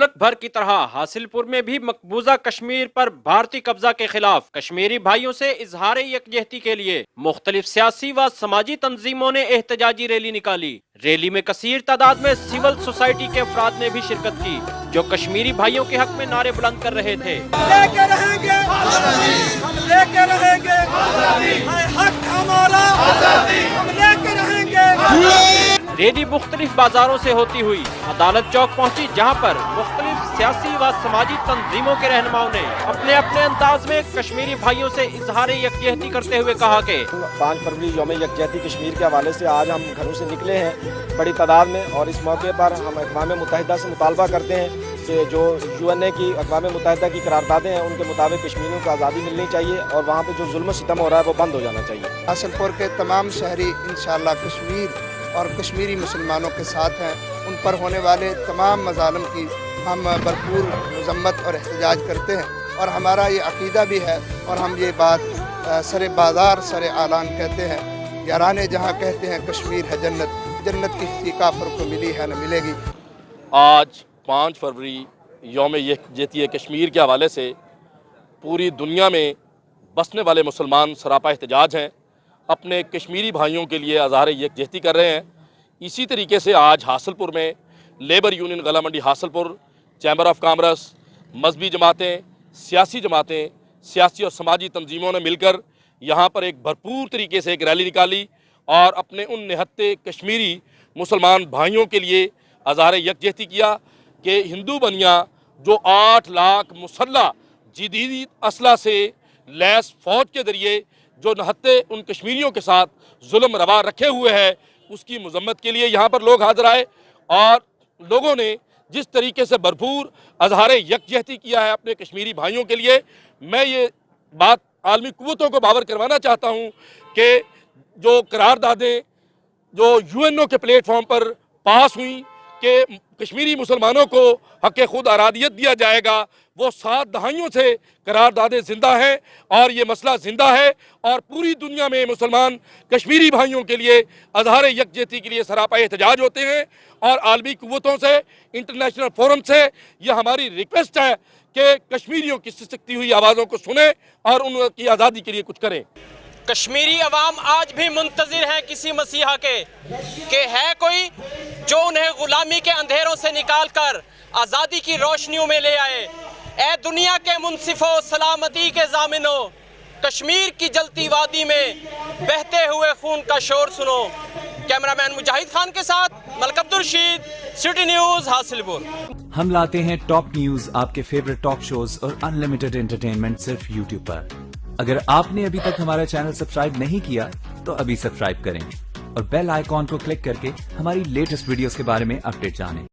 मुल्क भर की तरह हासिलपुर में भी मकबूजा कश्मीर पर भारतीय कब्जा के खिलाफ कश्मीरी भाइयों से इजहार यकजहती के लिए मुख्तलिफ सियासी व समाजी तंजीमों ने एहतजाजी रैली निकाली। रैली में कसीर तादाद में सिविल सोसाइटी के अफराद ने भी शिरकत की, जो कश्मीरी भाइयों के हक में नारे बुलंद कर रहे थे। लेके रहेंगे हम लेके रहेंगे हक हमारा, हम लेके रहेंगे। रैली मुख्तलिफ बाजारों से होती हुई अदालत चौक पहुंची, जहां पर मुख्तलिफ सियासी व समाजी तंजीमों के रहनुमाओं ने अपने अपने अंदाज में कश्मीरी भाइयों से इजहार यकजहती करते हुए कहा कि 5 फरवरी यौम यकजहती कश्मीर के हवाले से आज हम घरों से निकले हैं बड़ी तादाद में, और इस मौके पर हम अक़वाम मुत्तहिदा से मुतालबा करते हैं कि जो UN की अक़वाम मुत्तहिदा की करारदादें हैं उनके मुताबिक कश्मीरियों को आज़ादी मिलनी चाहिए और वहाँ पर जो जुल्म सितम हो रहा है वो बंद हो जाना चाहिए। हासिलपुर के तमाम शहरी इंशाअल्लाह कश्मीर और कश्मीरी मुसलमानों के साथ हैं। उन पर होने वाले तमाम मज़ालिम की हम भरपूर मज़म्मत और एहतजाज करते हैं, और हमारा ये अक़ीदा भी है और हम ये बात सरे बाज़ार सरे आलान कहते हैं। याराने जहाँ कहते हैं कश्मीर है जन्नत, जन्नत किसी काफ़िर को मिली है न मिलेगी। आज 5 फरवरी यौम यकजहती कश्मीर के हवाले से पूरी दुनिया में बसने वाले मुसलमान सरापा एहतजाज हैं, अपने कश्मीरी भाइयों के लिए इज़हार यकजहती कर रहे हैं। इसी तरीके से आज हासिलपुर में लेबर यूनियन गला मंडी हासिलपुर, चैम्बर ऑफ कॉमर्स, मजहबी जमातें, सियासी जमातें, सियासी और समाजी तंजीमों ने मिलकर यहाँ पर एक भरपूर तरीके से एक रैली निकाली और अपने उन निहत्ते कश्मीरी मुसलमान भाइयों के लिए इज़हार यकजहती किया कि हिंदू बनिया जो 8 लाख मुसल्लह जदीद असला से लैस फ़ौज के ज़रिए जो निहत्ते उन कश्मीरियों के साथ जुल्म रवा रखे हुए हैं, उसकी मजम्मत के लिए यहाँ पर लोग हाजिर आए, और लोगों ने जिस तरीके से भरपूर इज़हार यकजहती किया है अपने कश्मीरी भाइयों के लिए, मैं ये बात आलमी कुव्वतों को बावर करवाना चाहता हूँ कि जो करारदादें जो UNO के प्लेटफॉर्म पर पास हुई कि कश्मीरी मुसलमानों को हक़ खुद आरादियत दिया जाएगा, वो 7 दहाइयों से करारदादें ज़िंदा हैं और ये मसला ज़िंदा है, और पूरी दुनिया में मुसलमान कश्मीरी भाइयों के लिए इज़हार यकजहती के लिए सरापा एहतजाज होते हैं। और आलमी कुव्वतों से, इंटरनेशनल फोरम से ये हमारी रिक्वेस्ट है कि कश्मीरियों की सिसकती हुई आवाज़ों को सुने और उनकी आज़ादी के लिए कुछ करें। कश्मीरी अवाम आज भी मुंतज़िर है किसी मसीहा के कि है कोई जो उन्हें गुलामी के अंधेरों से निकाल कर आज़ादी की रोशनियों में ले आए। ए दुनिया के मुनसिफों, सलामती के ज़ामिनों, कश्मीर की जलती वादी में बहते हुए खून का शोर सुनो। कैमरामैन मुजाहिद खान के साथ मलक अब्दुल रशीद, सिटी न्यूज़ हासिलपुर। हम लाते हैं टॉप न्यूज़, आपके फेवरेट टॉक शोज और अनलिमिटेड एंटरटेनमेंट सिर्फ YouTube पर। अगर आपने अभी तक हमारा चैनल सब्सक्राइब नहीं किया तो अभी सब्सक्राइब करें और बेल आइकॉन को क्लिक करके हमारी लेटेस्ट वीडियोस के बारे में अपडेट जानें।